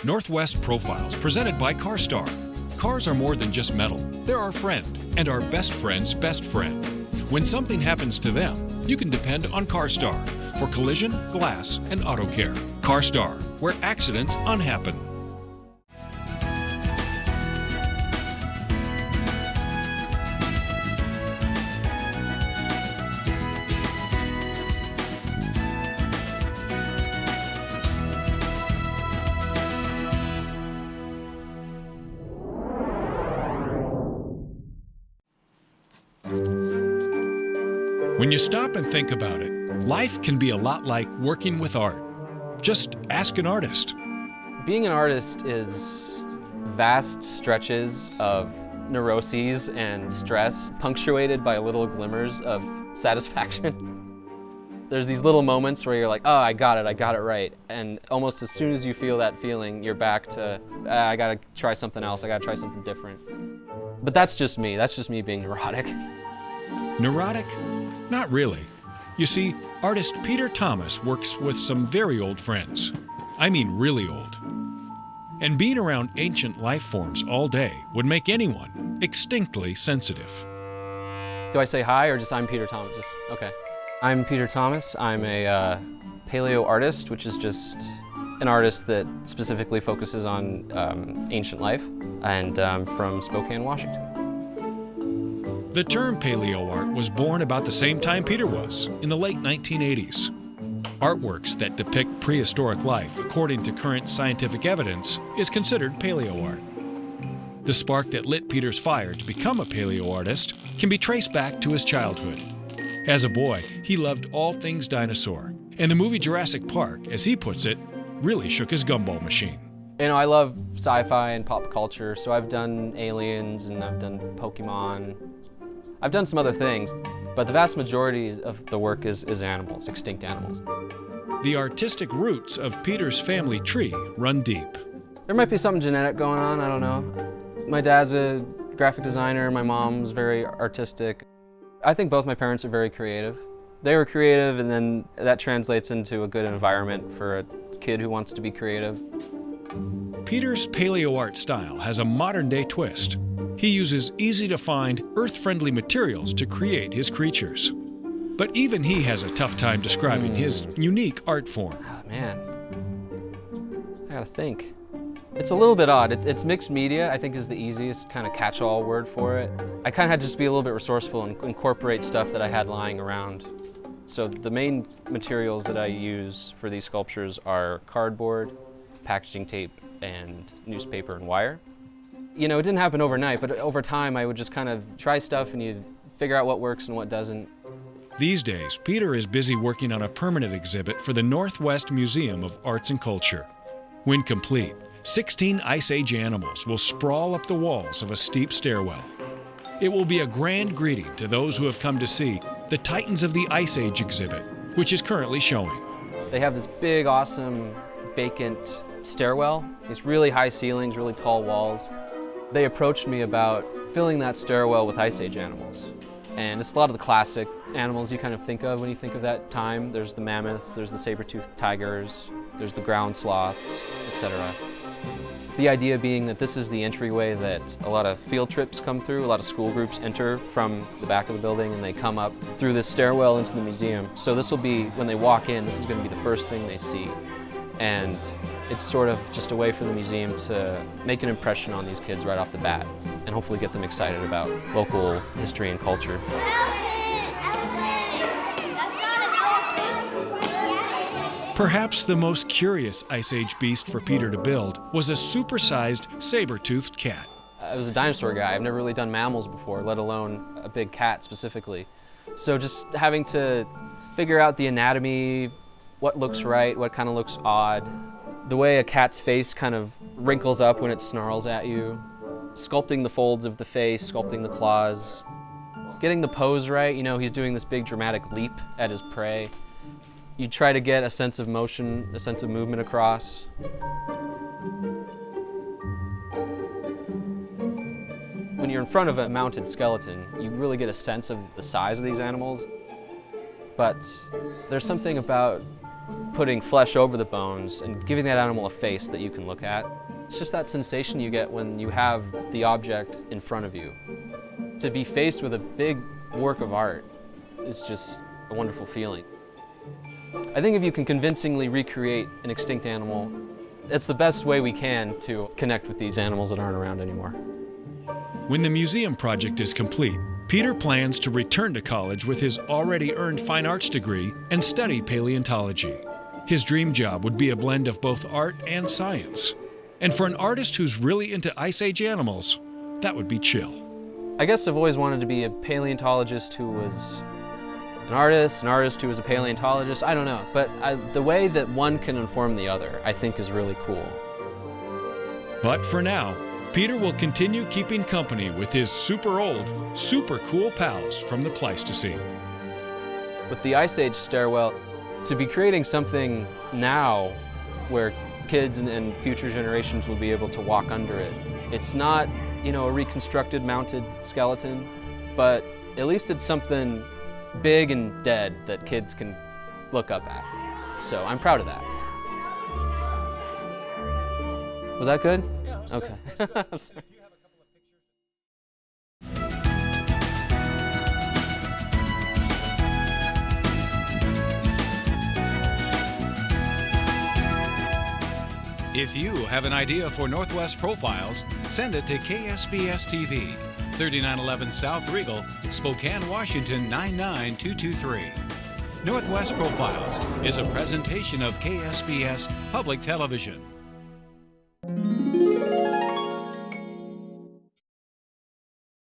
Northwest Profiles, presented by CarStar. Cars are more than just metal. They're our friend, and our best friend's best friend. When something happens to them, you can depend on CarStar for collision, glass, and auto care. CarStar, where accidents unhappen. When you stop and think about it, life can be a lot like working with art. Just ask an artist. Being an artist is vast stretches of neuroses and stress, punctuated by little glimmers of satisfaction. There's these little moments where you're like, oh, I got it right. And almost as soon as you feel that feeling, you're back to, I gotta try something else, I gotta try something different. But that's just me being neurotic. Neurotic? Not really. You see, artist Peter Thomas works with some very old friends. I mean really old. And being around ancient life forms all day would make anyone extinctly sensitive. Do I say hi or just I'm Peter Thomas? Okay. I'm Peter Thomas. I'm a Paleo-Artist, which is just an artist that specifically focuses on ancient life, and I'm from Spokane, Washington. The term paleo art was born about the same time Peter was, in the late 1980s. Artworks that depict prehistoric life, according to current scientific evidence, is considered paleo art. The spark that lit Peter's fire to become a paleo artist can be traced back to his childhood. As a boy, he loved all things dinosaur, and the movie Jurassic Park, as he puts it, really shook his gumball machine. You know, I love sci-fi and pop culture, so I've done Aliens and I've done Pokemon. I've done some other things, but the vast majority of the work is animals, extinct animals. The artistic roots of Peter's family tree run deep. There might be something genetic going on, I don't know. My dad's a graphic designer, my mom's very artistic. I think both my parents are very creative. They were creative, and then that translates into a good environment for a kid who wants to be creative. Peter's paleo art style has a modern-day twist. He uses easy-to-find, earth-friendly materials to create his creatures. But even he has a tough time describing his unique art form. Oh, man, I gotta think. It's a little bit odd. It's mixed media, I think, is the easiest kind of catch-all word for it. I kind of had to just be a little bit resourceful and incorporate stuff that I had lying around. So the main materials that I use for these sculptures are cardboard, packaging tape, and newspaper and wire. You know, it didn't happen overnight, but over time I would just kind of try stuff and you'd figure out what works and what doesn't. These days, Peter is busy working on a permanent exhibit for the Northwest Museum of Arts and Culture. When complete, 16 Ice Age animals will sprawl up the walls of a steep stairwell. It will be a grand greeting to those who have come to see the Titans of the Ice Age exhibit, which is currently showing. They have this big, awesome, vacant stairwell, these really high ceilings, really tall walls. They approached me about filling that stairwell with Ice Age animals. And it's a lot of the classic animals you kind of think of when you think of that time. There's the mammoths, there's the saber-tooth tigers, there's the ground sloths, etc. The idea being that this is the entryway that a lot of field trips come through, a lot of school groups enter from the back of the building, and they come up through this stairwell into the museum. So this will be, when they walk in, this is going to be the first thing they see. And it's sort of just a way for the museum to make an impression on these kids right off the bat and hopefully get them excited about local history and culture. Perhaps the most curious Ice Age beast for Peter to build was a supersized saber-toothed cat. I was a dinosaur guy. I've never really done mammals before, let alone a big cat specifically. So just having to figure out the anatomy, what looks right, what kind of looks odd, the way a cat's face kind of wrinkles up when it snarls at you, sculpting the folds of the face, sculpting the claws, getting the pose right. You know, he's doing this big dramatic leap at his prey. You try to get a sense of motion, a sense of movement across. When you're in front of a mounted skeleton, you really get a sense of the size of these animals. But there's something about putting flesh over the bones and giving that animal a face that you can look at. It's just that sensation you get when you have the object in front of you. To be faced with a big work of art is just a wonderful feeling. I think if you can convincingly recreate an extinct animal, it's the best way we can to connect with these animals that aren't around anymore. When the museum project is complete, Peter plans to return to college with his already earned fine arts degree and study paleontology. His dream job would be a blend of both art and science. And for an artist who's really into Ice Age animals, that would be chill. I guess I've always wanted to be a paleontologist who was an artist who was a paleontologist. I don't know, but the way that one can inform the other, I think, is really cool. But for now, Peter will continue keeping company with his super old, super cool pals from the Pleistocene. With the Ice Age stairwell, to be creating something now where kids and future generations will be able to walk under it. It's not, a reconstructed mounted skeleton, but at least it's something big and dead that kids can look up at. So I'm proud of that. Was that good? Yeah, that was okay. good. I'm sorry. If you have an idea for Northwest Profiles, send it to KSPS TV, 3911 South Regal, Spokane, Washington 99223. Northwest Profiles is a presentation of KSPS Public Television.